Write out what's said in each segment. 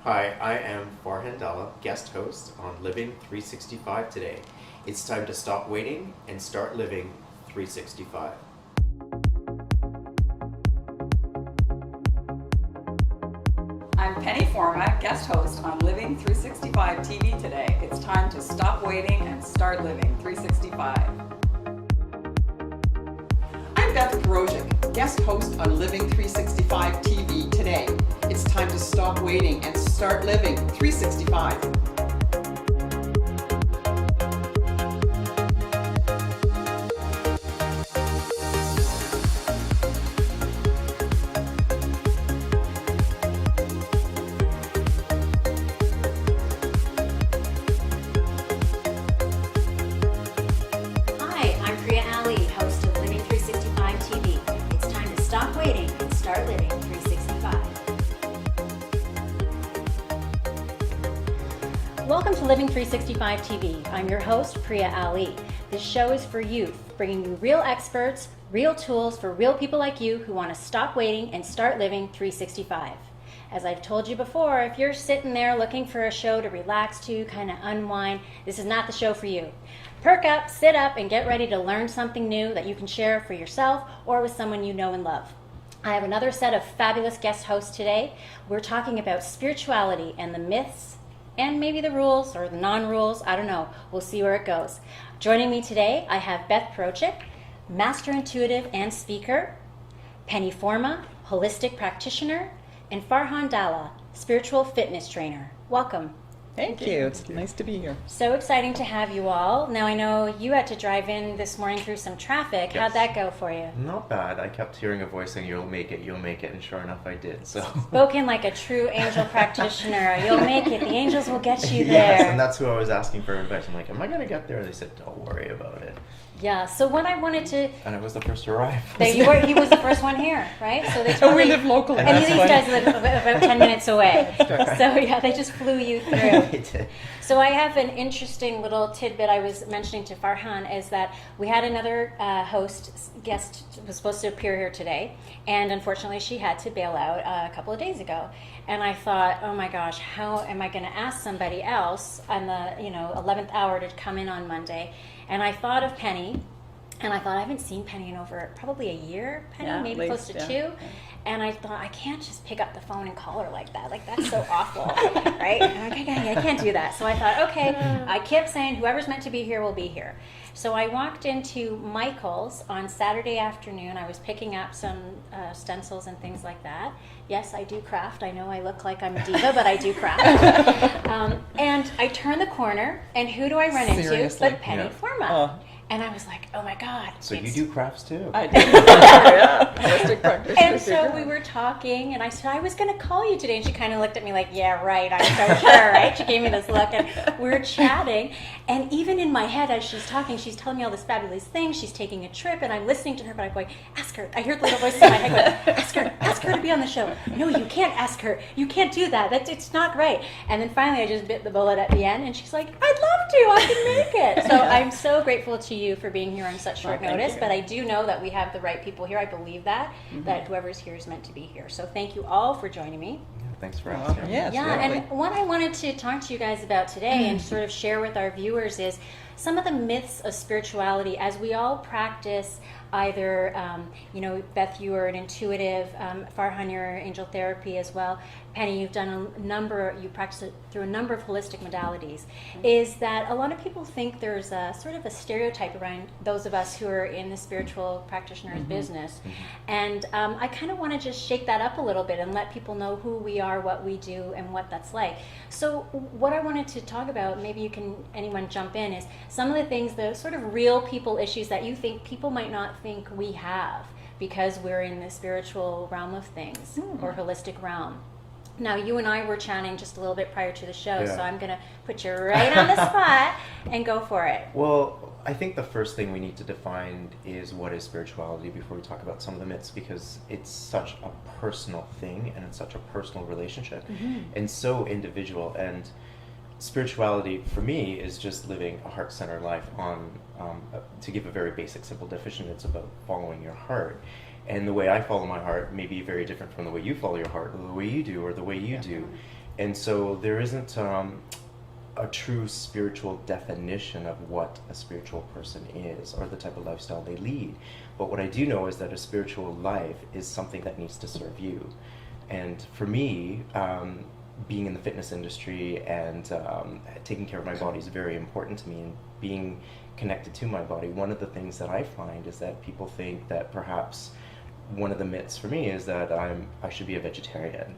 Hi, I am Farhan Dhalla, guest host on Living 365 today. It's time to stop waiting and start living 365. I'm Pennie Forma, guest host on Living 365 TV today. It's time to stop waiting and start living 365. I'm Beth Parojcic, guest host on Living 365 TV today. It's time to stop waiting and start living 365. Hi, I'm Priya Ali, host of Living 365 TV. It's time to stop waiting and start living 365. Welcome to Living 365 TV. I'm your host, Priya Ali. This show is for youth, bringing you real experts, real tools for real people like you who want to stop waiting and start living 365. As I've told you before, if you're sitting there looking for a show to relax to, kind of unwind, this is not the show for you. Perk up, sit up, and get ready to learn something new that you can share for yourself or with someone you know and love. I have another set of fabulous guest hosts today. We're talking about spirituality and the myths and maybe the rules or the non-rules. I don't know. We'll see where it goes. Joining me today, I have Beth Parojcic, master intuitive and speaker, Pennie Forma, holistic practitioner, and Farhan Dhalla, spiritual fitness trainer. Welcome. Thank you. It's nice to be here. So exciting to have you all. Now I know you had to drive in this morning through some traffic. How'd Yes. that go for you? Not bad. I kept hearing a voice saying, you'll make it, and sure enough I did. So Spoken like a true angel practitioner. You'll make it. The angels will get you Yes, there. and that's who I was asking for advice. I'm like, am I going to get there? They said, don't worry about it. Yeah, so what I wanted to... And I was the first to arrive. There you were. He was the first one here, right? So they Oh, we live locally. And That's these funny. guys live about 10 minutes away. right. So yeah, they just flew you through. They did. So I have an interesting little tidbit I was mentioning to Farhan is that we had another guest was supposed to appear here today, and unfortunately she had to bail out a couple of days ago. And I thought, oh my gosh, how am I going to ask somebody else on the 11th hour to come in on Monday? And I thought of Pennie. And I thought, I haven't seen Pennie in over probably a year, Pennie, Yeah, maybe at close least, to yeah. 2. And I thought, I can't just pick up the phone and call her like that. Like, that's so awful, right? And I'm like, I can't do that. So I thought, okay, I kept saying, whoever's meant to be here will be here. So I walked into Michael's on Saturday afternoon. I was picking up some stencils and things like that. Yes, I do craft. I know I look like I'm a diva, but I do craft. And I turn the corner, and who do I run into Seriously? but Pennie Yeah. Forma. Oh. And I was like, oh my God. So you it's- do crafts too? I do. Yeah. Holistic practitioner. And so we were talking, and I said, I was going to call you today. And she kind of looked at me like, yeah, right, I'm so sure, right? She gave me this look, and we were chatting. And even in my head, as she's talking, she's telling me all this fabulous things. She's taking a trip, and I'm listening to her, but I'm going, ask her. I hear the little voice in my head going, ask her to be on the show. No, you can't ask her. You can't do that. It's not right. And then finally, I just bit the bullet at the end, and she's like, I'd love to. I can make it. So I'm so grateful to you for being here on such short Well, thank notice, you. but I do know that we have the right people here. I believe that whoever's here is meant to be here. So thank you all for joining me. Yeah, thanks for Well, asking. yes. Yeah, really. and what I wanted to talk to you guys about today and sort of share with our viewers is some of the myths of spirituality as we all practice either, Beth, you are an intuitive, Farhan, you're angel therapy as well. Pennie, you've done you practice it through a number of holistic modalities, is that a lot of people think there's a sort of a stereotype around those of us who are in the spiritual practitioner's business. And I kind of want to just shake that up a little bit and let people know who we are, what we do, and what that's like. So what I wanted to talk about, maybe anyone jump in, is some of the things, the sort of real people issues that you think people might not think we have because we're in the spiritual realm of things or holistic realm. Now, you and I were chatting just a little bit prior to the show, Yeah. so I'm going to put you right on the spot and go for it. Well, I think the first thing we need to define is what is spirituality before we talk about some of the myths, because it's such a personal thing and it's such a personal relationship and so individual. And spirituality for me is just living a heart-centered life on, to give a very basic, simple definition, it's about following your heart. And the way I follow my heart may be very different from the way you follow your heart, or the way you do, or the way you do. And so there isn't a true spiritual definition of what a spiritual person is or the type of lifestyle they lead. But what I do know is that a spiritual life is something that needs to serve you. And for me, being in the fitness industry and taking care of my body is very important to me, and being connected to my body. One of the things that I find is that people think that perhaps one of the myths for me is that I should be a vegetarian,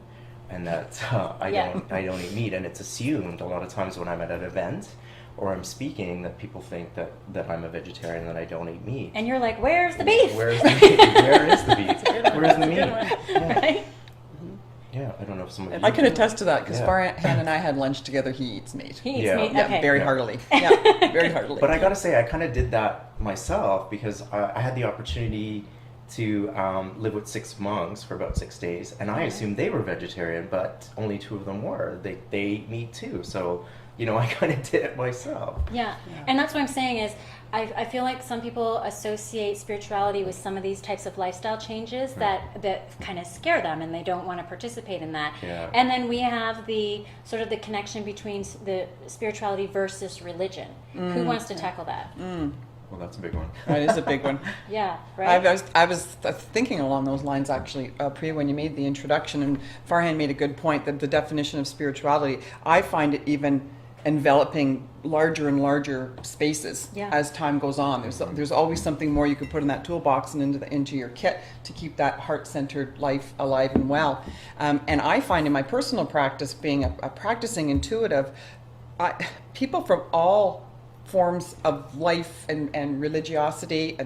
and that I don't eat meat, and it's assumed a lot of times when I'm at an event or I'm speaking that people think that I'm a vegetarian and that I don't eat meat. And you're like, where's the beef? Where's the beef? Where is the beef? Where's the meat? Yeah. Right? Yeah, I don't know if some of you... I can attest to that because Yeah. Farhan and I had lunch together. He eats meat. He eats Yeah. meat. Yeah, Okay. very Yeah. heartily. Yeah, very heartily. But I gotta say, I kind of did that myself because I had the opportunity to live with 6 monks for about 6 days, and I assumed they were vegetarian, but only 2 of them were. They ate meat too, so I kind of did it myself. Yeah. And that's what I'm saying is I feel like some people associate spirituality with some of these types of lifestyle changes that kind of scare them, and they don't want to participate in that. Yeah. And then we have the sort of the connection between the spirituality versus religion. Who wants to tackle that? Well, that's a big one. That is a big one. Yeah, right? I was thinking along those lines, actually, Priya, when you made the introduction, and Farhan made a good point that the definition of spirituality, I find it even enveloping larger and larger spaces as time goes on. There's always something more you could put in that toolbox and into your kit to keep that heart-centered life alive and well. And I find in my personal practice, being a practicing intuitive, people from all forms of life and religiosity,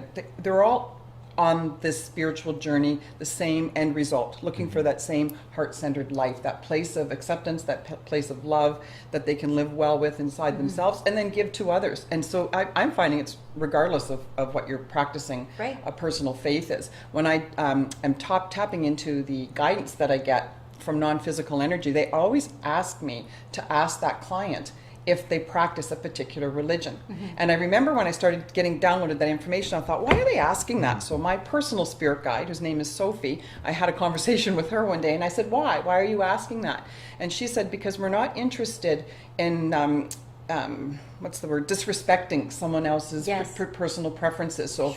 they're all on this spiritual journey, the same end result, looking for that same heart-centered life, that place of acceptance, that place of love that they can live well with inside themselves and then give to others. And so I'm finding it's regardless of what you're practicing, a personal faith is. When I am tapping into the guidance that I get from non-physical energy, they always ask me to ask that client if they practice a particular religion. And I remember when I started getting downloaded that information, I thought, why are they asking that? So my personal spirit guide, whose name is Sophie, I had a conversation with her one day and I said, why? Why are you asking that? And she said, because we're not interested in disrespecting someone else's personal preferences. So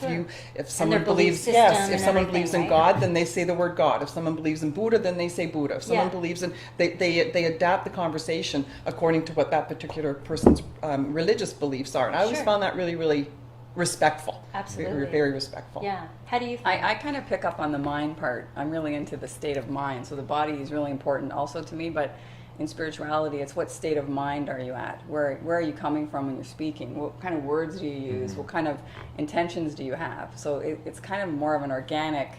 if someone believes if someone believes in God, then they say the word God. If someone believes in Buddha, then they say Buddha. If someone believes in they adapt the conversation according to what that particular person's religious beliefs are. And I always found that really, really respectful. Absolutely. Very respectful. Yeah. How do you think? I kind of pick up on the mind part. I'm really into the state of mind. So the body is really important also to me, but in spirituality, it's what state of mind are you at? Where are you coming from when you're speaking? What kind of words do you use? What kind of intentions do you have? So it's kind of more of an organic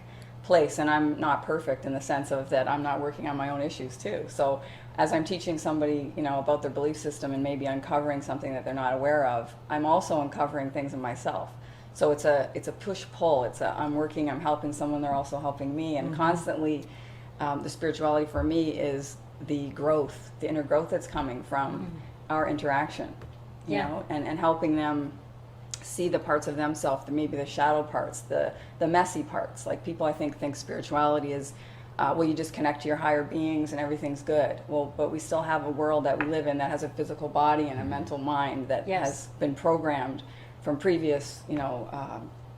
place, and I'm not perfect in the sense of that I'm not working on my own issues too. So as I'm teaching somebody, about their belief system and maybe uncovering something that they're not aware of, I'm also uncovering things in myself. So it's a push-pull. I'm helping someone, they're also helping me, and constantly the spirituality for me is the growth, the inner growth that's coming from our interaction, you know, and helping them see the parts of themselves, maybe the shadow parts, the messy parts. Like people, I think spirituality is, you just connect to your higher beings and everything's good. Well, but we still have a world that we live in that has a physical body and a mental mind that has been programmed from previous,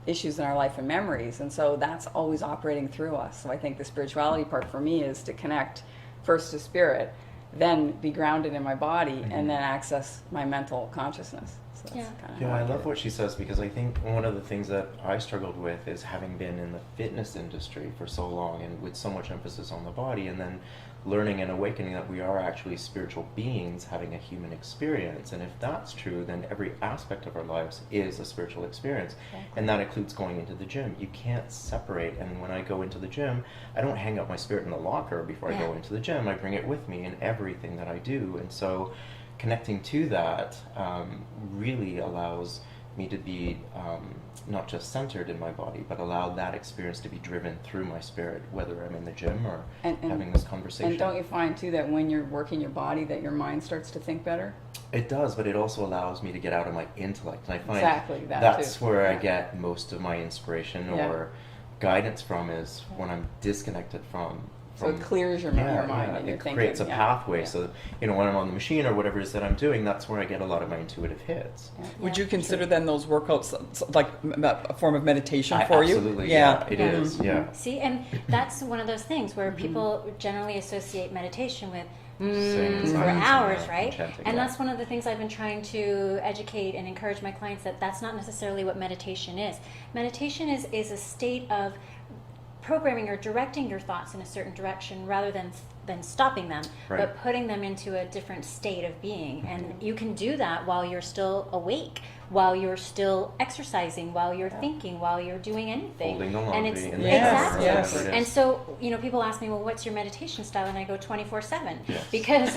issues in our life and memories. And so that's always operating through us. So I think the spirituality part for me is to connect first to spirit, then be grounded in my body, and then access my mental consciousness. So that's kind of I love what she says, because I think one of the things that I struggled with is having been in the fitness industry for so long and with so much emphasis on the body, and then learning and awakening that we are actually spiritual beings having a human experience. And if that's true, then every aspect of our lives is a spiritual experience. And that includes going into the gym. You can't separate. And when I go into the gym, I don't hang up my spirit in the locker before I go into the gym. I bring it with me in everything that I do. And so connecting to that really allows me to be not just centered in my body, but allow that experience to be driven through my spirit, whether I'm in the gym or having this conversation. And don't you find too that when you're working your body that your mind starts to think better? It does, but it also allows me to get out of my intellect. And I find that's where I get most of my inspiration or guidance from, is when I'm disconnected from So it clears your mind and your it thinking. creates a pathway. Yeah. So, when I'm on the machine or whatever it is that I'm doing, that's where I get a lot of my intuitive hits. Would you consider then those workouts like a form of meditation for you? Absolutely, yeah, it is. Yeah. See, and that's one of those things where people generally associate meditation with Singing, for silence, hours, and right? chanting, And yeah. that's one of the things I've been trying to educate and encourage my clients that that's not necessarily what meditation is. Meditation is a state of programming or directing your thoughts in a certain direction rather than stopping them, Right. but putting them into a different state of being. And you can do that while you're still awake, while you're still exercising, while you're thinking, while you're doing anything. Folding the and laundry it's in the exactly. shower, whatever it And is. so, people ask me, well, what's your meditation style? And I go 24/7 Yes. because,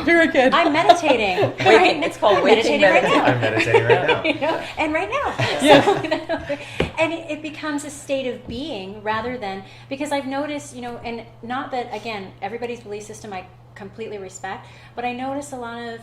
Very good. I'm meditating. Waking- it's called I'm waking meditating right now. I'm meditating right now. And right now. So, and it becomes a state of being rather than, because I've noticed, and not that, again, everybody's belief system I completely respect, but I notice a lot of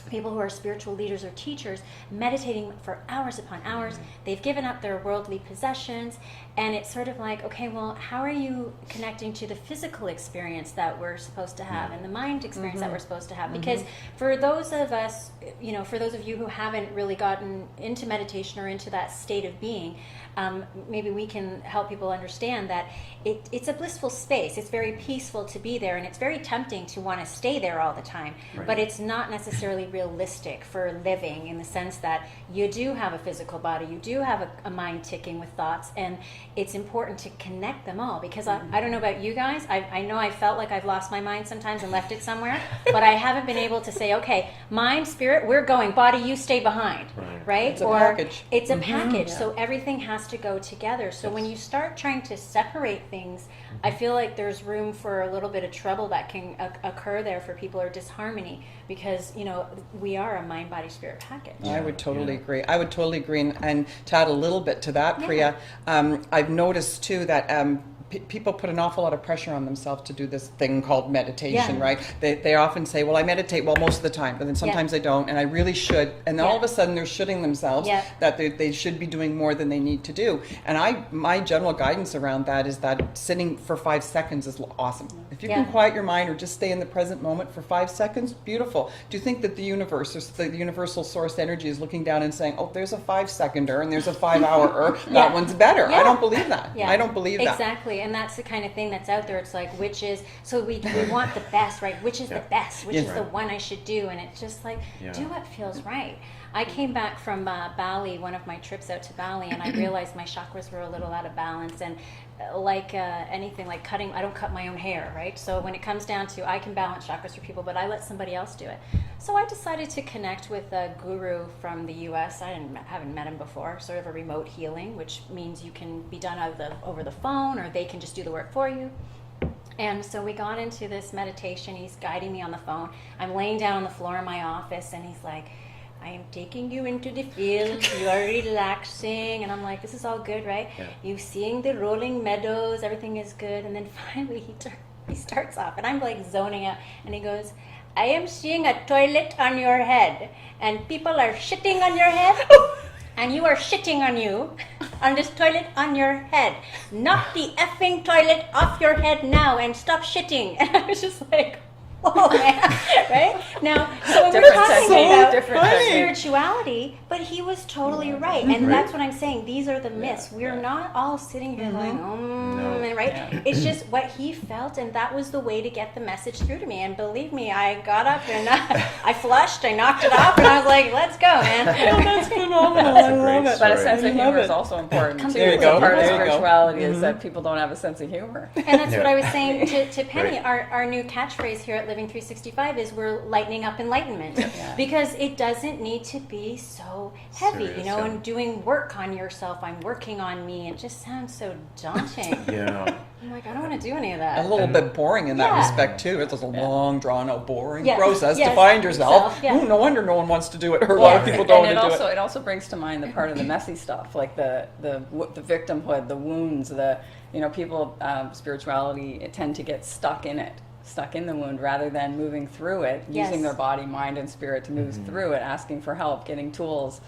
people who are spiritual leaders or teachers meditating for hours upon hours. They've given up their worldly possessions, and it's sort of like, okay, well, how are you connecting to the physical experience that we're supposed to have and the mind experience that we're supposed to have? Because for those of us, for those of you who haven't really gotten into meditation or into that state of being, maybe we can help people understand that it's a blissful space. It's very peaceful to be there, and it's very tempting to want to stay there all the time. Right. But it's not necessarily realistic for living, in the sense that you do have a physical body, you do have a mind ticking with thoughts, and it's important to connect them all. Because I don't know about you guys, I know I felt like I've lost my mind sometimes and left it somewhere, but I haven't been able to say, okay, mind, spirit, we're going, body, you stay behind, right? It's a package. It's a package, so everything has to go together. So when you start trying to separate things, I feel like there's room for a little bit of trouble that can occur there for people, or disharmony, because we are a mind, body, spirit package. I would totally agree. I would totally agree. And to add a little bit to that, Priya, I've noticed too that people put an awful lot of pressure on themselves to do this thing called meditation, Yeah. right? They often say, well, I meditate, well, most of the time, but then sometimes they don't, and I really should. And then all of a sudden they're shitting themselves that they should be doing more than they need to do. And my general guidance around that is that sitting for 5 seconds is awesome. If you can quiet your mind or just stay in the present moment for 5 seconds, beautiful. Do you think that the universe, or the universal source energy, is looking down and saying, oh, there's a 5-seconder and there's a 5-hourer, that one's better? I don't believe that. I don't believe that. Exactly, and that's the kind of thing that's out there. It's like, which is, so we want the best, right? Which is the best? Which is the one I should do? And it's just like, do what feels right. I came back from Bali, one of my trips out to Bali, and I realized my chakras were a little out of balance. And like anything, like cutting, I don't cut my own hair, right? So when it comes down to, I can balance chakras for people, but I let somebody else do it. So I decided to connect with a guru from the US. I haven't met him before, sort of a remote healing, which means you can be done over the phone, or they can just do the work for you. And so we got into this meditation. He's guiding me on the phone. I'm laying down on the floor in my office, and he's like, I am taking you into the field, you are relaxing. And I'm like, this is all good, right? Yeah. You seeing the rolling meadows, everything is good. And then finally he starts off, and I'm like zoning out, and he goes, I am seeing a toilet on your head, and people are shitting on your head, and you are shitting on this toilet on your head. Knock the effing toilet off your head now and stop shitting. And I was just like, oh man, right? Now, so when we're Different talking technique, about different technique. spirituality, but he was totally right. And that's what I'm saying. These are the myths. We're not all sitting here going, No. and right? It's just what he felt, and that was the way to get the message through to me. And believe me, I got up and I flushed, I knocked it off, and I was like, let's go, man. That's phenomenal. That's a I love great it. But a Story. sense of I love humor it. is also important too. Completely. It's a part of There you go. spirituality is that people don't have a sense of humor. And that's what Yeah. I was saying to Pennie. Right. Our new catchphrase here at Living 365 is we're lightening up enlightenment, because it doesn't need to be so heavy, Serious, and doing work on yourself. I'm working on me. It just sounds so daunting. Yeah. I'm like, I don't want to do any of A that. little bit boring in that Yeah. respect too. It's a long, drawn-out, boring Yes, process to yes, find yourself. yourself, yeah. Ooh, no wonder no one wants to do it, or a lot of people don't and want to do it. it also brings to mind the part of the messy stuff, like the victimhood, the wounds, people spirituality tend to get stuck in the wound rather than moving through it, Yes. using their body, mind, and spirit to move through it, asking for help, getting tools.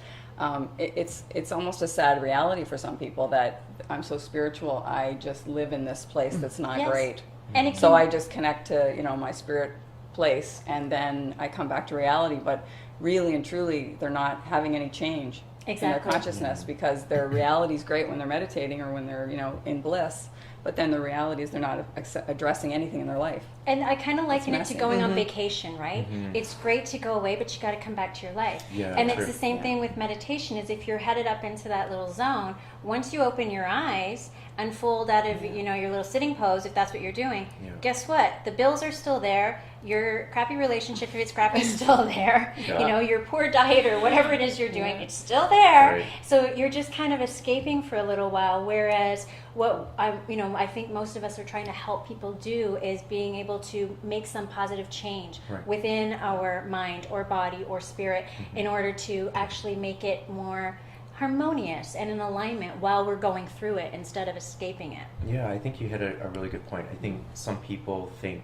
It's almost a sad reality for some people that I'm so spiritual, I just live in this place that's not Yes. great. And it So can- I just connect to, my spirit place, and then I come back to reality. But really and truly, they're not having any change in their Exactly. consciousness, because their reality is great when they're meditating or when they're, in bliss. But then the reality is they're not addressing anything in their life. And I kind of liken it to messy. going on vacation, right? It's great to go away, but you got to come back to your life. Yeah, and true. it's the same thing with meditation. Is if you're headed up into that little zone, once you open your eyes, unfold out of your little sitting pose, if that's what you're doing, Yeah. guess what? The bills are still there. Your crappy relationship, if it's crappy, is still there. Yeah. Your poor diet or whatever it is you're doing, it's still there. Right. So you're just kind of escaping for a little while. Whereas what I think most of us are trying to help people do is being able to make some positive change Right. within our mind or body or spirit in order to actually make it more harmonious and in alignment while we're going through it instead of escaping it. Yeah, I think you hit a really good point. I think some people think,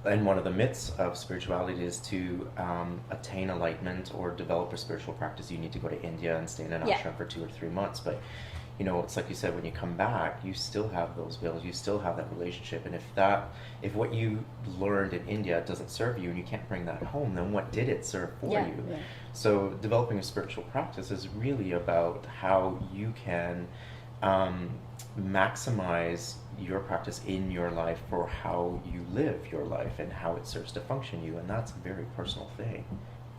and one of the myths of spirituality is to attain enlightenment or develop a spiritual practice, you need to go to India and stay in an Yeah. ashram for 2 or 3 months. But it's like you said, when you come back, you still have those bills, you still have that relationship. And if what you learned in India doesn't serve you and you can't bring that home, then what did it serve for Yeah. you? Yeah. So developing a spiritual practice is really about how you can maximize your practice in your life for how you live your life and how it serves to function you, and that's a very personal thing.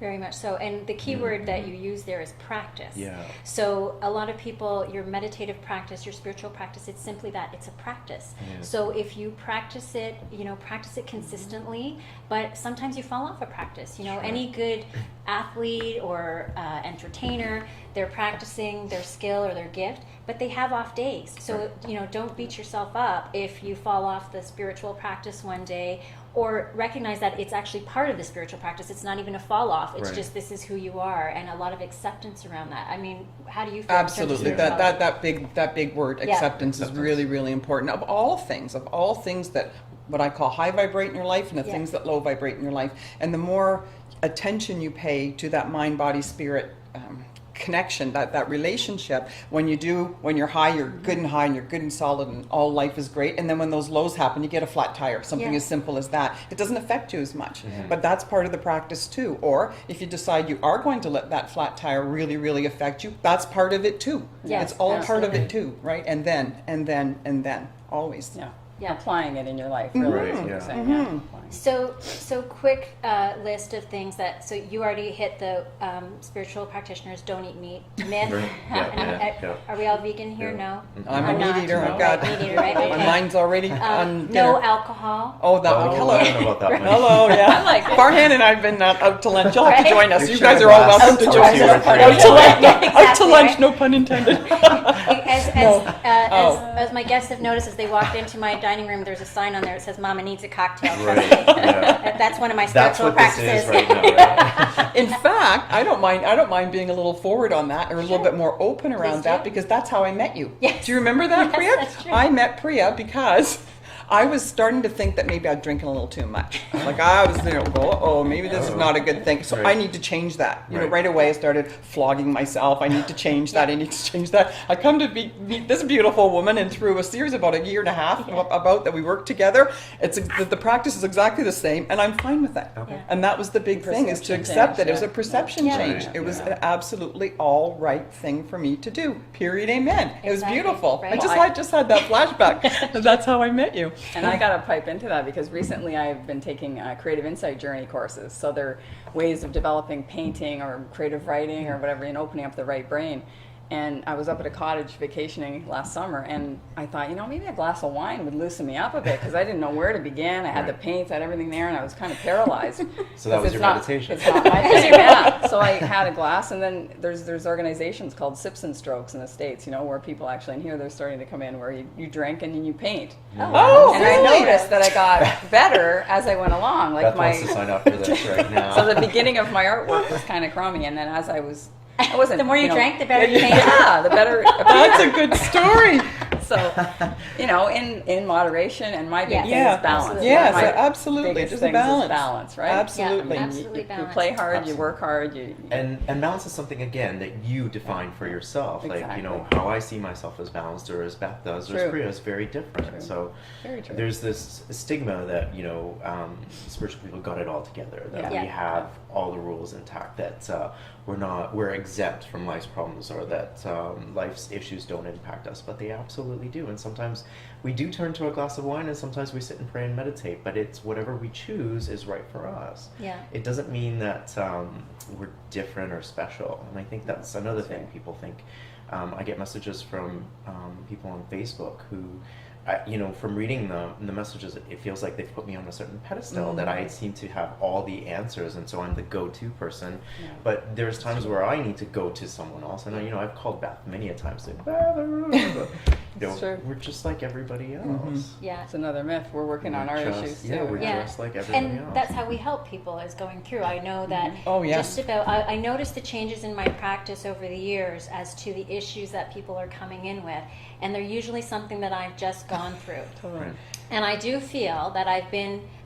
Very much so. And the key word that you use there is practice. Yeah. So a lot of people, your meditative practice, your spiritual practice, it's simply that. It's a practice. Yeah. So if you practice it, practice it consistently, but sometimes you fall off a practice. Sure. Any good athlete or entertainer, they're practicing their skill or their gift, but they have off days. So, don't beat yourself up if you fall off the spiritual practice one day, or recognize that it's actually part of the spiritual practice. It's not even a fall off. It's Right. just, this is who you are, and a lot of acceptance around that. I mean, how do you feel? Absolutely. in terms of That big word, Yeah. acceptance, is really, really important. Of all things that what I call high vibrate in your life and the Yeah. things that low vibrate in your life. And the more attention you pay to that mind, body, spirit connection, that relationship, when you're high, you're good and high and you're good and solid and all life is great. And then when those lows happen, you get a flat tire, something Yeah. as simple as that. It doesn't affect you as much, Mhm. but that's part of the practice too. Or if you decide you are going to let that flat tire really, really affect you, that's part of it too. Yes, It's all part of absolutely. it too, right? And then, always. Yeah. Yeah. Applying it in your life, really. Right, is what yeah. you're saying. Yeah. Applying. So quick list of things so you already hit the spiritual practitioners don't eat meat myth. Right. Yeah. Are we all vegan here? Yeah. No. I'm I'm a not. meat eater. No. I've got Right, meat eater, right? my Okay. mind's already on No dinner. alcohol. Oh, that one. Oh, Hello. I don't know about that one. Hello, yeah. I like it. Farhan and I have been out to lunch. You'll have to Right? join us. You You should guys have are all glass. welcome to Out join to us. lunch. Out to lunch. Yeah, Out to exactly, lunch, right? no pun intended. As my guests have noticed, as they walked into my dining room, there's a sign on there that says "Mama needs a cocktail." Right. Yeah. That's one of my That's spiritual what this practices. is right now, right? In fact, I don't mind being a little forward on that, or a little bit more open around Please that, do. because that's how I met you. Yes. Do you remember that, Yes, Priya? that's true. I met Priya because I was starting to think that maybe I'd drinking a little too much. Like I was, maybe this is not a good thing. So Right. I need to change that. Right. Right away I started flogging myself. I need to change that. I need to change that. I come to meet this beautiful woman, and through a series about a year and a half about that we worked together, the practice is exactly the same, and I'm fine with that. Okay. Yeah. And that was the big thing, is to Perception accept change, that it was yeah. a perception Yeah. change. Right, It was yeah. an absolutely all right thing for me to do. Period. Amen. It was Exactly, beautiful. right. I just had that flashback. That's how I met you. And I got to pipe into that because recently I've been taking creative insight journey courses. So they're ways of developing painting or creative writing or whatever, and opening up the right brain. And I was up at a cottage vacationing last summer, and I thought, maybe a glass of wine would loosen me up a bit, because I didn't know where to begin. I had the Right. paints, I had everything there, and I was kind of paralyzed. So that was It's your not- meditation. It's not my thing. Yeah. So I had a glass, and then there's organizations called Sips and Strokes in the States, where people actually, and here they're starting to come in where you drink and then you paint. Oh, And really? I noticed that I got better as I went along. Like Beth wants to sign up for this right now. so the beginning of my artwork was kind of crummy, and then as I wasn't. The more you drank, the better you painted. Yeah, the better. That's a good story. So, in moderation, and my big thing Yeah. is balance. Absolutely. Yes, One of my absolutely. biggest There's a things is balance. balance, right? Absolutely. Yeah, You- absolutely you balance. play hard, Absolutely. you work hard, you And balance is something, again, that you define for yourself. Like, Exactly. how I see myself as balanced, or as Beth does, or as True. Priya is very different. True. So Very true. there's this stigma that, spiritual people got it all together, that Yeah. we have all the rules intact, that we're exempt from life's problems, or that life's issues don't impact us, but they absolutely do. And sometimes we do turn to a glass of wine, and sometimes we sit and pray and meditate, but it's whatever we choose is right for us. Yeah. It doesn't mean that we're different or special, and I think that's another That's thing right. people think. I get messages from people on Facebook who, from reading the messages, it feels like they've put me on a certain pedestal, that I seem to have all the answers, and so I'm the go-to person. Yeah. But there's times where I need to go to someone else, and I've called Beth many a time, saying, Beth, It's true. we're just like everybody else. Yeah. It's another myth. We're working on our We're just- issues too. yeah, we're Yeah. just like everybody And else. that's how we help people, is going through. I know that Oh, yeah. just about, I noticed the changes in my practice over the years as to the issues that people are coming in with. And they're usually something that I've just gone through. Totally. Right. And I do feel that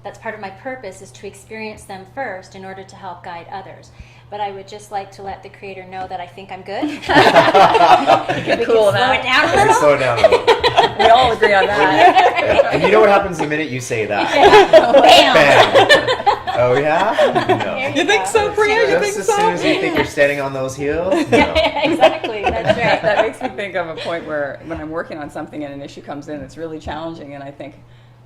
that's part of my purpose, is to experience them first in order to help guide others. But I would just like to let the Creator know that I think I'm good. we can Cool slow now. it down a Let's little. slow it down a little. We all agree on that. Yeah. And you know what happens the minute you say that? Bam. Bam. Oh yeah? There No. You think so, Priya? You Just think as so? soon as you think you're standing on those heels, no. Exactly, that's right. That makes me think of a point where when I'm working on something and an issue comes in that's really challenging, and I think,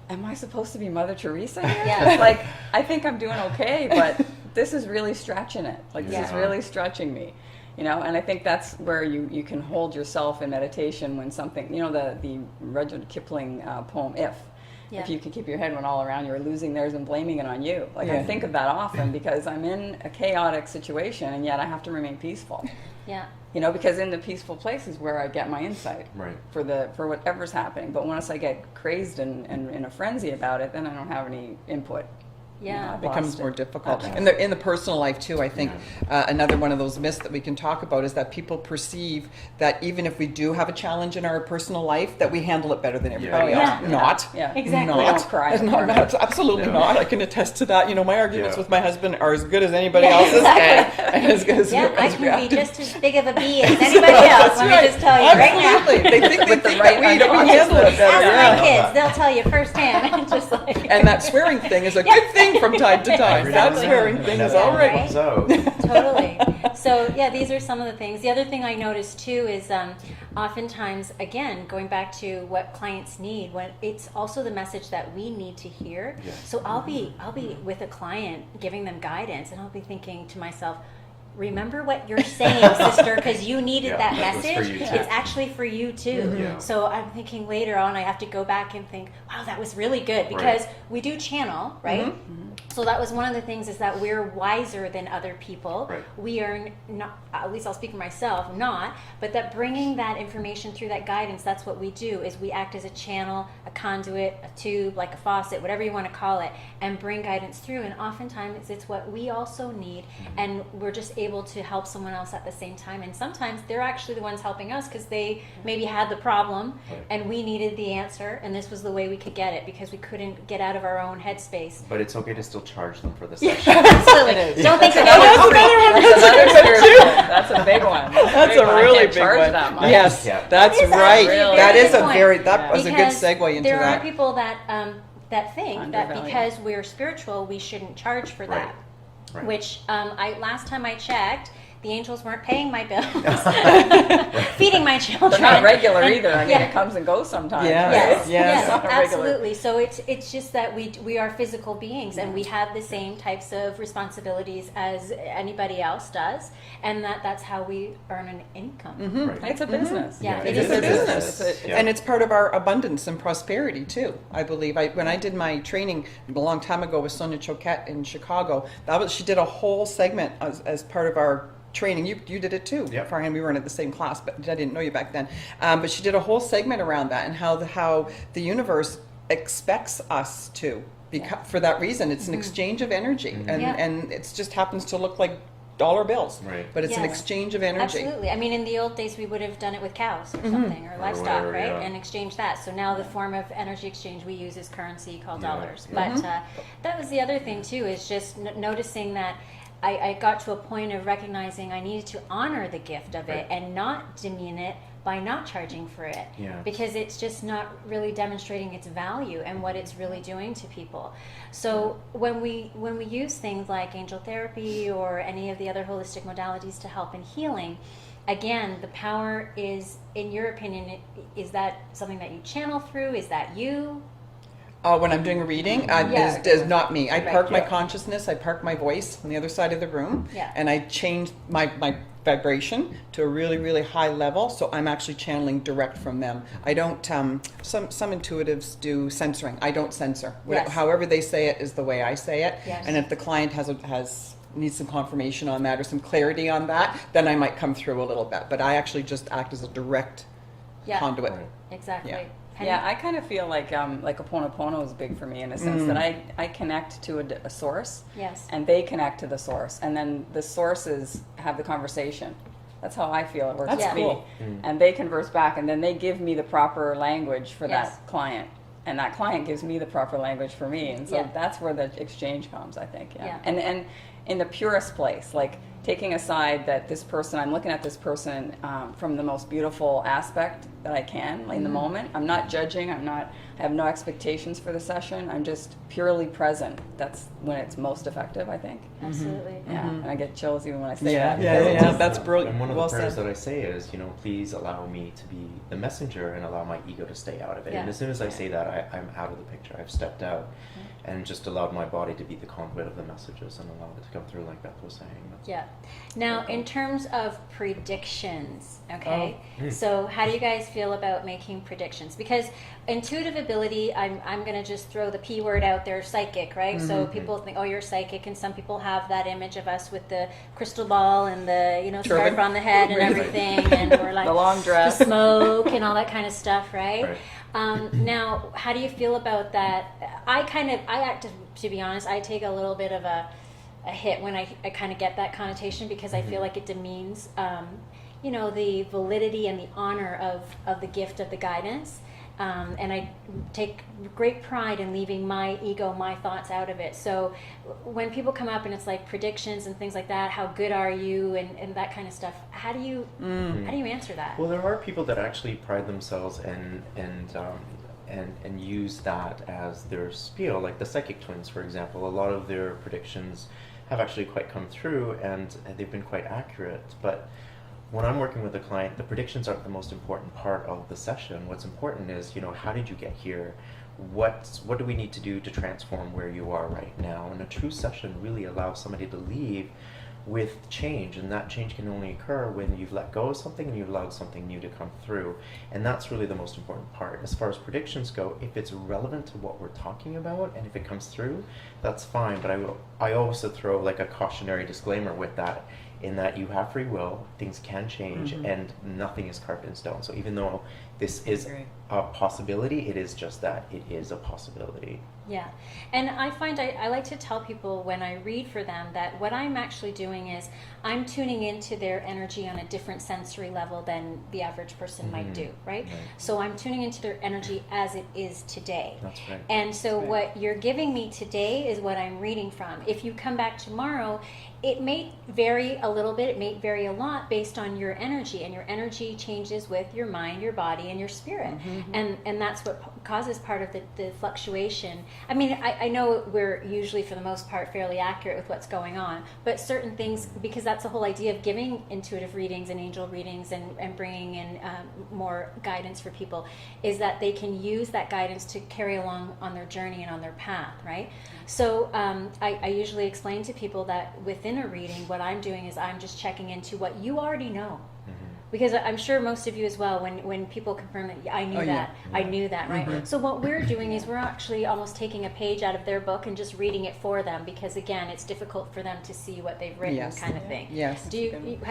am I supposed to be Mother Teresa here? Yeah. Like, I think I'm doing okay, but this is really stretching it. Like, this is Yeah. really stretching me. And I think that's where you can hold yourself in meditation when something, the Rudyard Kipling poem, If. Yeah. If you can keep your head when all around you are losing theirs and blaming it on you. Like, Yeah. I think of that often because I'm in a chaotic situation, and yet I have to remain peaceful. Yeah. Because in the peaceful place is where I get my insight Right. for whatever's happening. But once I get crazed and in a frenzy about it, then I don't have any input. Yeah. I've Becomes lost more it. difficult. Yeah. In the personal life too, I think another one of those myths that we can talk about is that people perceive that even if we do have a challenge in our personal life, that we handle it better than everybody Yeah. else. Yeah. Not. Yeah, Exactly. We Not. don't cry. Not, absolutely No. not. I can attest to that. My arguments Yeah. with my husband are as good as anybody Yeah, else's, exactly. and as good as Yeah, I as can be reactive. just as big of a bee as anybody else. Let me just tell you right now. Absolutely. They think With the that right we handle it unconsciousness. better. Ask my Yeah. kids; they'll tell you firsthand. Just like And that swearing thing is a good thing from time to time. Every That now and swearing then, thing never is all right. right. So, totally. So yeah, these are some of the things. The other thing I noticed too is oftentimes, again, going back to what clients need, when it's also the message that we need to hear. Yeah. So I'll be with a client giving them guidance, and I'll be thinking to myself, remember what you're saying, sister, because you needed Yeah, that that was for message. you too. It's actually for you too. Yeah. So I'm thinking later on, I have to go back and think, wow, that was really good, because we do channel, right? So that was one of the things, is that we're wiser than other people. Right. We are not, at least I'll speak for myself, not, but that bringing that information through that guidance, that's what we do, is we act as a channel, a conduit, a tube, like a faucet, whatever you want to call it, and bring guidance through. And oftentimes it's what we also need, and we're just able to help someone else at the same time. And sometimes they're actually the ones helping us because they maybe had the problem Right. and we needed the answer, and this was the way we could get it because we couldn't get out of our own headspace. but it's okay to still charge them for the session. Absolutely. Don't think That's about another one. That's another spiritual. That's a big one. That's big a one. I really can't big charge one. that much. Yes, Yeah. that's That is right. actually a That very is good a point. very that was a good Because segue into there that. are people that that think that Undervalue. because we're spiritual, we shouldn't charge for Right. that. Right. Which last time I checked, the angels weren't paying my bills, feeding my children. They're not regular And- either. I mean, yeah. it comes and goes sometimes. Yeah. right? Yes, Yes. It's not yes, a regular. absolutely. So it's just that we are physical beings, and we have the same types of responsibilities as anybody else does, and that's how we earn an income. Right. It's a business. Yeah, Yeah, it It is is a a business, It's a- Yeah. and it's part of our abundance and prosperity too. I believe. When I did my training a long time ago with Sonia Choquette in Chicago, she did a whole segment as part of our training. You did it too, Yep. Farhan. We weren't at the same class, but I didn't know you back then. But she did a whole segment around that and how the universe expects us to. For that reason, it's an exchange of energy, and Yeah. and it just happens to look like dollar bills. Right. But it's an Yes. exchange of energy. Absolutely. I mean, in the old days, we would have done it with cows or something, or livestock, whatever, right? yeah. And exchange that. So now the form of energy exchange we use is currency called Yeah. dollars. Yeah. But that was the other thing, too, is just noticing that I got to a point of recognizing I needed to honor the gift of it Right. and not demean it by not charging for it, Yeah. because it's just not really demonstrating its value and what it's really doing to people. So when we use things like angel therapy or any of the other holistic modalities to help in healing, again, the power is, in your opinion, is that something that you channel through? Is that you? When I'm doing a reading, Yeah. is not me. I Right. park my Yeah. consciousness, I park my voice on the other side of the room, Yeah. and I change my vibration to a really, really high level, so I'm actually channeling direct from them. I don't, some intuitives do censoring. I don't censor. Yes. However they say it is the way I say it. Yes. And if the client needs some confirmation on that or some clarity on that, then I might come through a little bit. But I actually just act as a direct Yeah. conduit. Right. Exactly. Yeah. Pennie? Yeah, I kind of feel like Ho'oponopono is big for me in a sense that I connect to a source, Yes. and they connect to the source, and then the sources have the conversation. That's how I feel it works That's for me. cool. And they converse back, and then they give me the proper language for Yes. that client, and that client gives me the proper language for me, and so Yeah. that's where the exchange comes, I think. Yeah. And in the purest place, like taking aside that this person, I'm looking at this person from the most beautiful aspect that I can in the moment. I'm not judging. I have no expectations for the session. I'm just purely present. That's when it's most effective, I think. Absolutely. Yeah, and I get chills even when I say Yeah, that. yeah, because yeah, it's yeah. just- That's brilliant. And one of Well the prayers said. that I say is, please allow me to be the messenger and allow my ego to stay out of it. Yeah. And as soon as I say that, I'm out of the picture. I've stepped out and just allowed my body to be the conduit of the messages and allowed it to come through like Beth was saying. Yeah. Now, in terms of predictions, okay, Oh. so how do you guys feel about making predictions? Because intuitive ability, I'm going to just throw the P word out there, psychic, right? So people think, oh, you're psychic, and some people have that image of us with the crystal ball and the, scarf Turban. on the head and Right. everything, and we're like The long dress. the smoke and all that kind of stuff, right? Right. Now, how do you feel about that? To be honest, I take a little bit of a hit when I kind of get that connotation, because I feel like it demeans, the validity and the honor of the gift of the guidance. And I take great pride in leaving my ego, my thoughts out of it. So when people come up and it's like predictions and things like that, how good are you, and that kind of stuff, how do you answer that? Well, there are people that actually pride themselves and use that as their spiel, like the psychic twins, for example. A lot of their predictions have actually quite come through, and they've been quite accurate. But when I'm working with a client, the predictions aren't the most important part of the session. What's important is, how did you get here? What do we need to do to transform where you are right now? And a true session really allows somebody to leave with change, and that change can only occur when you've let go of something and you've allowed something new to come through. And that's really the most important part. As far as predictions go, if it's relevant to what we're talking about and if it comes through, that's fine. But I also throw like a cautionary disclaimer with that, in that you have free will, things can change, and nothing is carved in stone. So even though this is a possibility, it is just that, it is a possibility. Yeah. And I find I like to tell people when I read for them that what I'm actually doing is I'm tuning into their energy on a different sensory level than the average person might do, right? So I'm tuning into their energy as it is today. That's right. And so what you're giving me today is what I'm reading from. If you come back tomorrow, it may vary a little bit, it may vary a lot based on your energy, and your energy changes with your mind, your body, and your spirit. And that's what causes part of the fluctuation. I mean, I know we're usually, for the most part, fairly accurate with what's going on, but certain things, because that's the whole idea of giving intuitive readings and angel readings and bringing in more guidance for people, is that they can use that guidance to carry along on their journey and on their path, right? So I usually explain to people that within a reading, what I'm doing is I'm just checking into what you already know. Because I'm sure most of you as well, when people confirm that, I knew that, I knew that, right? So what we're doing is we're actually almost taking a page out of their book and just reading it for them, because again, it's difficult for them to see what they've written, kind of thing. Yes. How do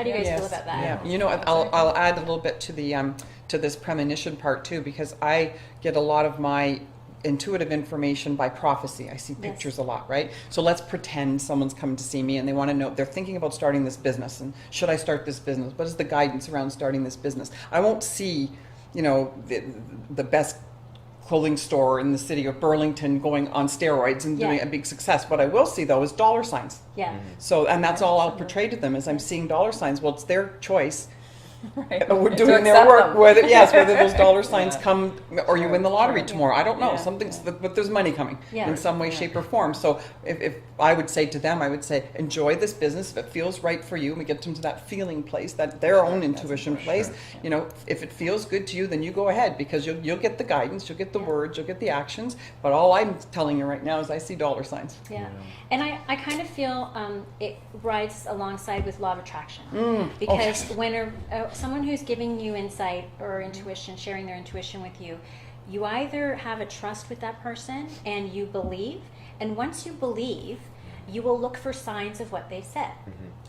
you guys feel about that? Yeah. I'll add a little bit to the to this premonition part too, because I get a lot of my intuitive information by prophecy. I see pictures a lot, right? So let's pretend someone's coming to see me and they want to know, they're thinking about starting this business, and should I start this business? What is the guidance around starting this business? I won't see, you know, the best clothing store in the city of Burlington going on steroids and doing a big success. What I will see though is dollar signs. Yeah. So, and that's all I'll portray to them, is I'm seeing dollar signs. Well, it's their choice. Right. We're To doing their accept work. them. Whether those dollar signs come, or you win the lottery Sure. tomorrow. I don't know. Yeah. Something's, but there's money coming in some way, Yeah. shape, or form. So if I would say to them, I would say, enjoy this business if it feels right for you. And we get them to that feeling place, that their own intuition place. Sure. You know, if it feels good to you, then you go ahead, because you'll get the guidance, you'll get the words, you'll get the actions. But all I'm telling you right now is I see dollar signs. Yeah. And I kind of feel it rides alongside with law of attraction. Because when someone who's giving you insight or intuition, sharing their intuition with you, you either have a trust with that person and you believe, and once you believe, you will look for signs of what they've said.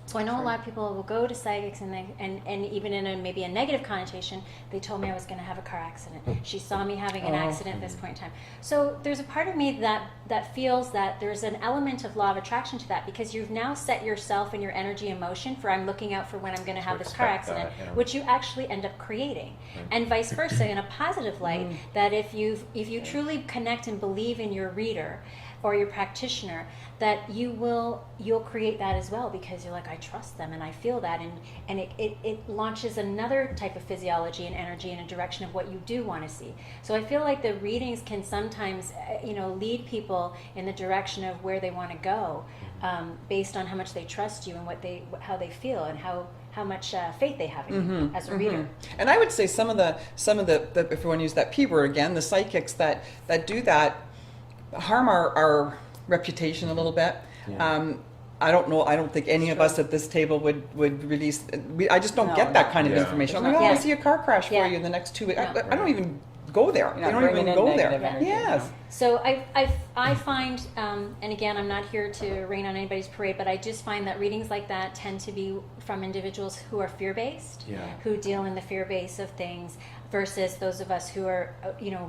So I know a lot of people will go to psychics and even in maybe a negative connotation, they told me I was going to have a car accident. She saw me having an accident at this point in time. So there's a part of me that feels that there's an element of law of attraction to that, because you've now set yourself and your energy in motion for, I'm looking out for when I'm going to have this car accident, which you actually end up creating. And vice versa, in a positive light, that if you truly connect and believe in your reader or your practitioner, that you'll create that as well, because you're like, I trust them and I feel that, and it launches another type of physiology and energy in a direction of what you do want to see. So I feel like the readings can sometimes lead people in the direction of where they want to go, based on how much they trust you and how they feel and how much faith they have in you as a reader. And I would say some of the if you want to use that P word again, the psychics that do that harm our reputation a little bit. Yeah. I don't know. I don't think any of us at this table would release. I just don't get that kind of information. I'm like, I see a car crash for you in the next 2 weeks. I don't even go there. You're I not don't even bringing go in there. negative energy, Yes. So I find, and again, I'm not here to rain on anybody's parade, but I just find that readings like that tend to be from individuals who are fear-based, who deal in the fear base of things, versus those of us who are,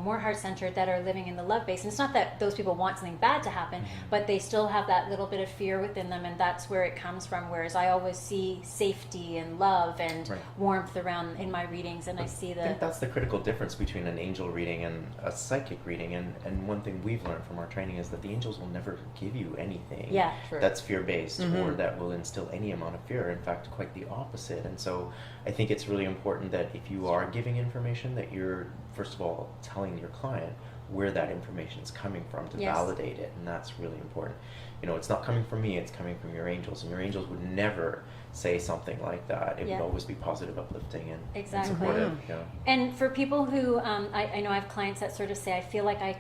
more heart-centered, that are living in the love base. And it's not that those people want something bad to happen, but they still have that little bit of fear within them, and that's where it comes from. Whereas I always see safety and love and warmth around in my readings, and I see I think that's the critical difference between an angel reading and a psychic reading. And one thing we've learned from our training is that the angels will never give you anything that's fear-based or that will instill any amount of fear. In fact, quite the opposite. And so I think it's really important that if you are giving information, that you're, first of all, telling your client where that information is coming from to validate it. And that's really important. It's not coming from me, it's coming from your angels. And your angels would never say something like that. It would always be positive, uplifting, and supportive. And for people who, I know I have clients that sort of say, I feel like I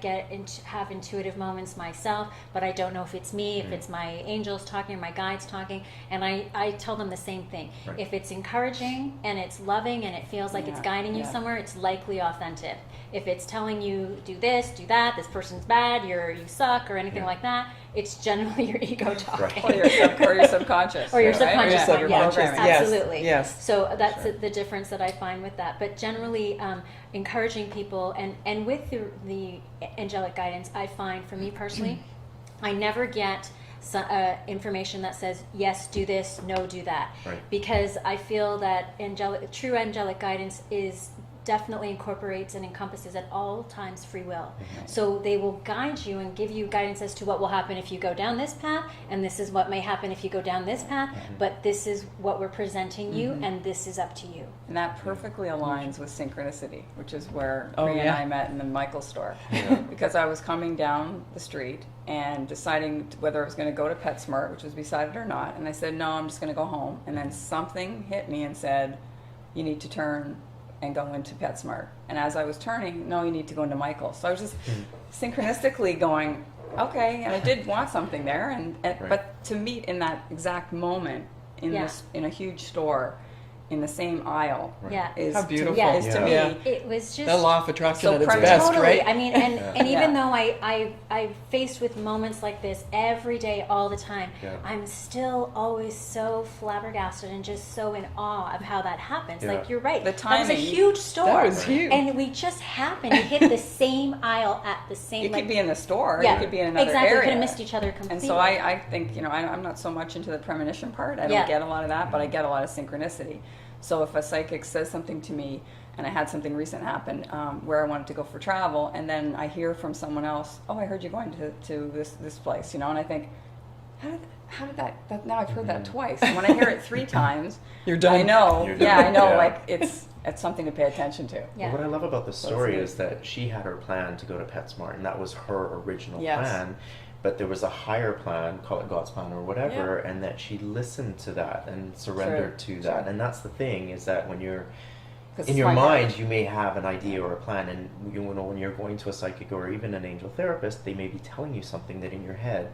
have intuitive moments myself, but I don't know if it's me, if it's my angels talking or my guides talking. And I tell them the same thing. If it's encouraging and it's loving and it feels like it's guiding you somewhere, it's likely authentic. If it's telling you, do this, do that, this person's bad, you suck, or anything like that, it's generally your ego talking. Or your subconscious. Or your subconscious. Or your Yes, programming. absolutely. Yes. So that's the difference that I find with that. But generally, encouraging people, and with the angelic guidance, I find, for me personally, I never get information that says, yes, do this, no, do that. Because I feel that true angelic guidance definitely incorporates and encompasses at all times free will. So they will guide you and give you guidance as to what will happen if you go down this path, and this is what may happen if you go down this path, but this is what we're presenting you, and this is up to you. And that perfectly aligns with synchronicity, which is where Priya and I met in the Michael store. Because I was coming down the street and deciding whether I was going to go to PetSmart, which was beside it or not, and I said, no, I'm just going to go home. And then something hit me and said, you need to turn and go into PetSmart. And as I was turning, no, you need to go into Michael's. So I was just synchronistically going, okay, and I did want something there, but to meet in that exact moment in a huge store in the same aisle Right. Yeah. is How beautiful. is to Yeah. me. It was just The law of attraction So at its practical. best, totally. right? I mean, and Yeah. even though I'm faced with moments like this every day, all the time, Yeah. I'm still always so flabbergasted and just so in awe of how that happens. Yeah. Like, you're right. The That was a timing. huge store. That was huge. And we just happened to hit the same aisle at the same. You like, could be in the store. yeah, You could be in another exactly. area. We could have missed each other completely. And so I think, I'm not so much into the premonition part. I don't Yeah. get a lot of that, but I get a lot of synchronicity. So if a psychic says something to me, and I had something recent happen where I wanted to go for travel, and then I hear from someone else, oh, I heard you're going to this place, and I think, how did that now I've heard that twice. And when I hear it 3 times, You're done. I know, You're yeah, done. I know, Yeah. like it's something to pay attention to. Yeah. What I love about the story neat. is that she had her plan to go to PetSmart, and that was her original Yes. plan. But there was a higher plan, call it God's plan or whatever, and that she listened to that and surrendered to that. Sure. And that's the thing, is that when you're 'Cause in it's your my mind, heart. you may have an idea or a plan, and when you're going to a psychic or even an angel therapist, they may be telling you something that in your head,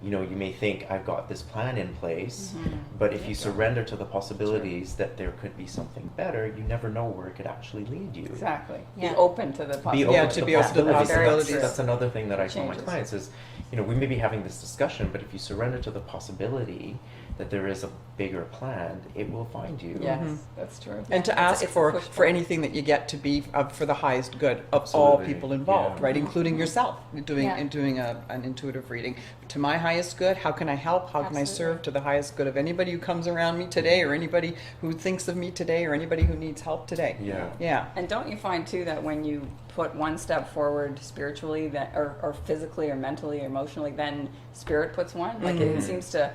you may think, I've got this plan in place, but if you surrender to the possibilities that there could be something better, you never know where it could actually lead you. Exactly. Yeah. Be open to the Be possibilities. open Yeah, to to the be open to the possibilities. possibilities. That's another thing that I tell my Changes. clients is, we may be having this discussion, but if you surrender to the possibility that there is a bigger plan, it will find you. Yes, that's true. And to It's- ask it's a for push for button. anything that you get to be for the highest good of all Absolutely. people involved, Yeah. right, including yourself, doing Yeah. an intuitive reading. To my highest good, how can I help? How can I Absolutely. serve to the highest good of anybody who comes around me today, or anybody who thinks of me today, or anybody who needs help today? Yeah. Yeah. And don't you find too that when you put one step forward spiritually, that or physically or mentally or emotionally, then spirit puts one? Like it seems to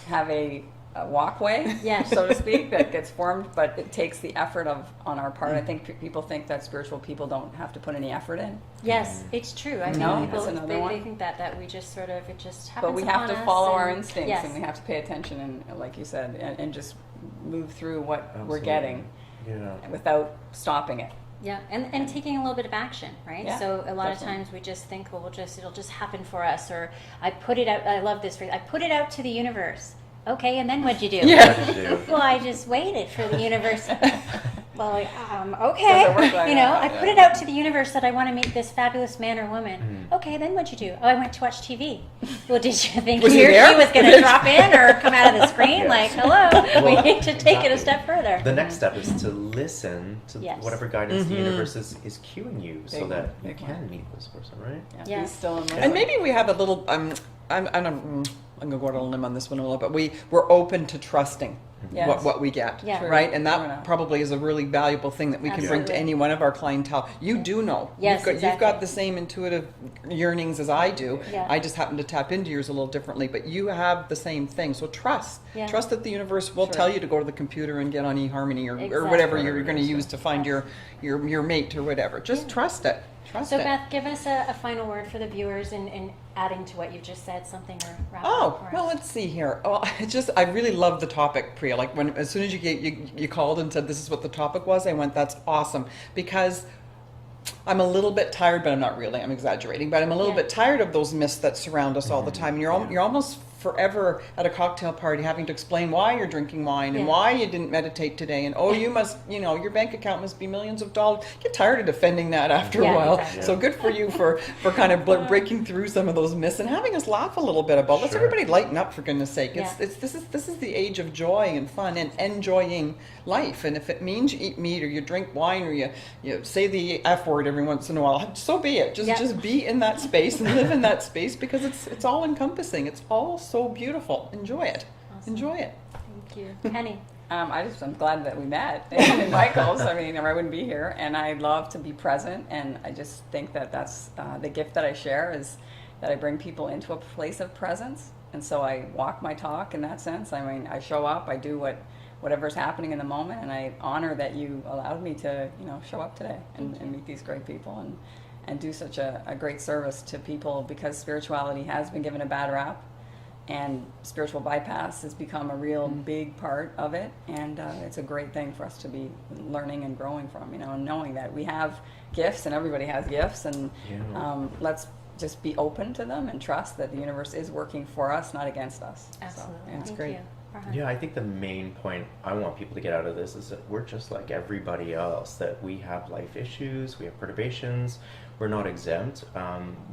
have a walkway, Yes. so to speak, that gets formed, but it takes the effort on our part. I think people think that spiritual people don't have to put any effort in, Yes, it's true. I No, think that's people another they one. think that we just sort of it just happens. but we have upon to us follow our and- instincts yes. and we have to pay attention and, like you said, and just move through what we're Absolutely. getting Yeah. without stopping it. Yeah, and taking a little bit of action, right? Yeah, So a lot of definitely. times we just think, well, it'll just happen for us, or I put it out. I love this phrase. I put it out to the universe. Okay, and then what'd you do? Yeah. What to do. Well, I just waited for the universe. Well, like, okay, Doesn't work like that. I put it out to the universe that I want to meet this fabulous man or woman. Okay, then what'd you do? Oh, I went to watch TV. Well, did you think Was he he or there? she was going to drop in or come out of the screen? Yes. Like, hello, we Well, need to take it a exactly. step further. The next step is to listen to Yes. whatever guidance the universe is cueing you, so Big that one, you big can one. meet this person, right? Yeah, Yeah. be still in the And maybe we have a little. I'm gonna go out on a limb on this one a little, but we're open to trusting Yes. what we get, Yeah. True. right? And True that enough. probably is a really valuable thing that we can bring to Absolutely. any one of our clientele. You do know, Yes, you've exactly. got the same intuitive yearnings as I do. Yeah. I just happen to tap into yours a little differently, but you have the same thing. So trust, Yeah. trust that the universe will Sure. tell you to go to the computer and get on eHarmony or Exactly. whatever Whatever you're it going to is, use yeah. to find your mate or whatever. Just trust it. Trust So it. Beth, give us a final word for the viewers and adding to what you've just said, something or wrap it Oh, up for well, us. let's see here. Oh, I really love the topic, Priya. Like as soon as you called and said this is what the topic was, I went, that's awesome, because I'm a little bit tired, but I'm not really. I'm exaggerating, but I'm a little Yeah. bit tired of those myths that surround us all the time. And you're almost forever at a cocktail party having to explain why you're drinking wine and Yeah. why you didn't meditate today, and you must, your bank account must be millions of dollars. Get tired of defending that after Yeah, a while. exactly. So good for you for kind of breaking through some of those myths and having us laugh a little bit about. Let's Sure. everybody lighten up, for goodness sake. Yeah. This is the age of joy and fun and enjoying life. And if it means you eat meat or you drink wine or you say the F word every once in a while, so be it. Just be in that space and live in that space, because it's all encompassing. It's all so beautiful. Enjoy it. Awesome. Enjoy it. Thank you. Penny. I'm glad that we met in Michael's. I mean, or I wouldn't be here. And I love to be present. And I just think that that's the gift that I share, is that I bring people into a place of presence. And so I walk my talk in that sense. I mean, I show up, I do whatever's happening in the moment, and I honor that you allowed me to, show up today and meet these great people and do such a great service to people, because spirituality has been given a bad rap. And spiritual bypass has become a real big part of it, and it's a great thing for us to be learning and growing from, and knowing that we have gifts, and everybody has gifts, and Yeah. let's just be open to them and trust that the universe is working for us, not against us. Absolutely. So, yeah. That's Thank great. you. Farhan? Yeah, I think the main point I want people to get out of this is that we're just like everybody else, that we have life issues, we have perturbations, we're not exempt.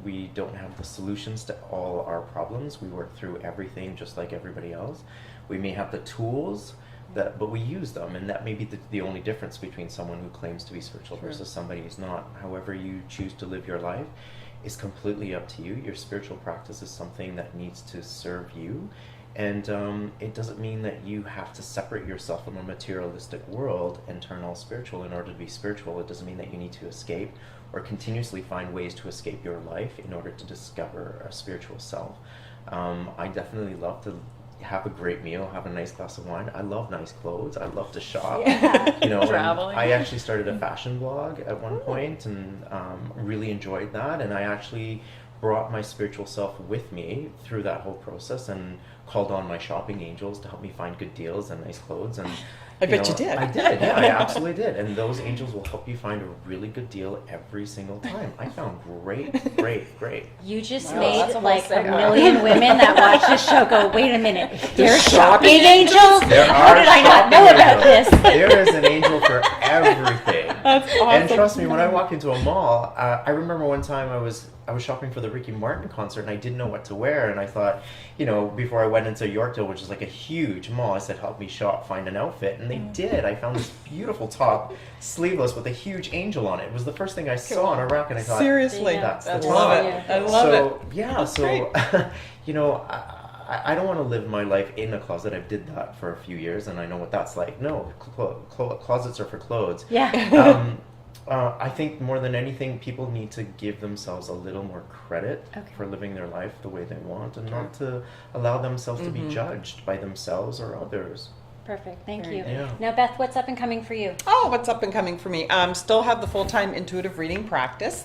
We don't have the solutions to all our problems. We work through everything just like everybody else. We may have the tools, but we use them, and that may be the only difference between someone who claims to be spiritual versus somebody who's not. However you choose to live your life is completely up to you. Your spiritual practice is something that needs to serve you, and it doesn't mean that you have to separate yourself from a materialistic world and turn all spiritual in order to be spiritual. It doesn't mean that you need to escape or continuously find ways to escape your life in order to discover a spiritual self. I definitely love to have a great meal, have a nice glass of wine. I love nice clothes. I love to shop. Yeah. You know, Traveling. I actually started a fashion blog at one point, and really enjoyed that. And I actually brought my spiritual self with me through that whole process and called on my shopping angels to help me find good deals and nice clothes. And I bet you did. I did. Yeah, I absolutely did. And those angels will help you find a really good deal every single time. I found great. You just Wow, made that's a whole like a segment. million women that watch this show go, wait a minute, there's shopping shopping angels? There How are did I not shopping know about angels. this? There is an angel for everything. That's awesome. And trust me, when I walk into a mall, I remember one time I was shopping for the Ricky Martin concert, and I didn't know what to wear, and I thought, you know, before I went into Yorkdale, which is like a huge mall, I said, help me shop, find an outfit, and they did. I found this beautiful top, sleeveless, with a huge angel on it. It was the first thing I saw on a rack, and I thought, Seriously. that's the That's top. love it. Yeah. I love So, it. yeah, That's so, you know, I don't want to live my life in a closet. I did that for a few years, and I know what that's like. No, closets are for clothes. Yeah. I think more than anything, people need to give themselves a little more credit Okay. for living their life the way they want, and not to allow themselves to be judged by themselves or others. Perfect. Thank Very you. good. Yeah. Now, Beth, what's up and coming for you? Oh, what's up and coming for me? Still have the full-time intuitive reading practice.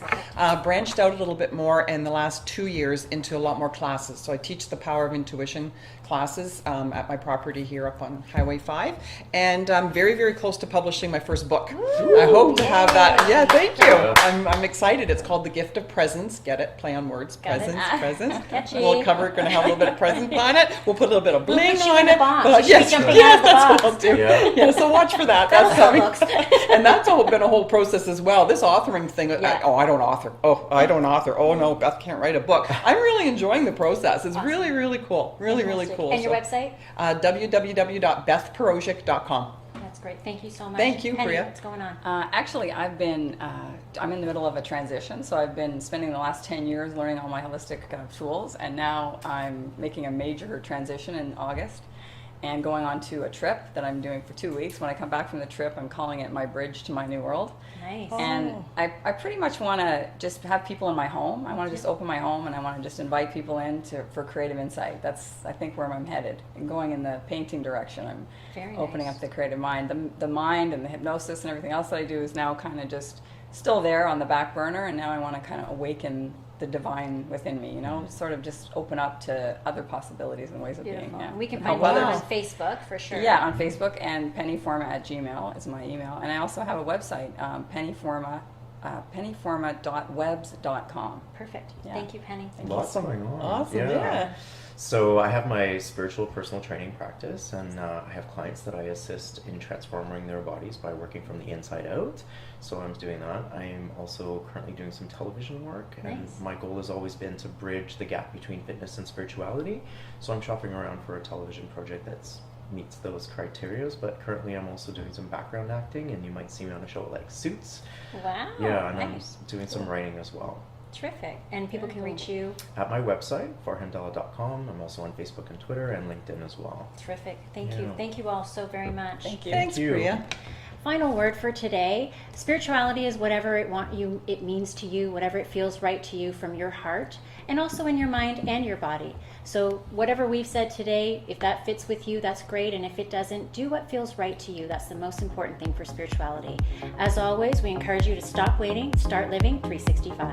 Branched out a little bit more in the last 2 years into a lot more classes. So I teach the power of intuition classes at my property here up on Highway 5. And I'm very, very close to publishing my first book. I hope to have that. Yeah, thank you. Yeah. I'm excited. It's called The Gift of Presence. Get it? Play on words. Got it. Presence. Catchy. We'll cover, going to have a little bit of presence on it. We'll put a little bit of We'll bling put you on in the it. box. But You should be jumping out of the that's what box. I'll do. Yeah. Yeah, so watch for that. That'll That's sell coming. books. And that's been a whole process as well. This authoring thing, Yeah. I don't author. I don't author. Oh no, Beth can't write a book. I'm really enjoying the process. It's really, really cool. Really, really Fantastic. cool. And your So, website? www.bethparojcic.com. That's great. Thank you so much. Thank you, Pennie, Priya. what's going on? Actually, I'm in the middle of a transition, so I've been spending the last 10 years learning all my holistic tools, and now I'm making a major transition in August and going on to a trip that I'm doing for 2 weeks. When I come back from the trip, I'm calling it my bridge to my new world. Nice. And I pretty much want to just have people in my home. I want to just open my home, and I want to just invite people in for creative insight. That's, I think, where I'm headed. And going in the painting direction. I'm Very opening nice. up the creative mind. The mind and the hypnosis and everything else that I do is now kind of just still there on the back burner, and now I want to kind of awaken the divine within me, you know, sort of just open up to other possibilities and ways of Beautiful. being. Yeah. We can Help find you others. on Facebook for sure. Yeah, on Facebook, and pennyforma@gmail is my email. And I also have a website, pennyforma.webs.com. Perfect. Yeah. Thank you, Pennie. Lots going on. Awesome, yeah. So I have my spiritual personal training practice, and I have clients that I assist in transforming their bodies by working from the inside out. So I'm doing that. I am also currently doing some television work, and Nice. my goal has always been to bridge the gap between fitness and spirituality. So I'm shopping around for a television project that meets those criterias, but currently I'm also doing some background acting, and you might see me on a show like Suits. Wow. Yeah, and Nice. I'm doing some writing as well. Terrific. And people can reach you. At my website, farhandhalla.com. I'm also on Facebook and Twitter and LinkedIn as well. Terrific. Thank you. Yeah. Thank you all so very much. Thank you. Thanks, you. Priya. Final word for today. Spirituality is whatever it means to you, whatever it feels right to you from your heart, and also in your mind and your body. So whatever we've said today, if that fits with you, that's great. And if it doesn't, do what feels right to you. That's the most important thing for spirituality. As always, we encourage you to stop waiting, start living 365.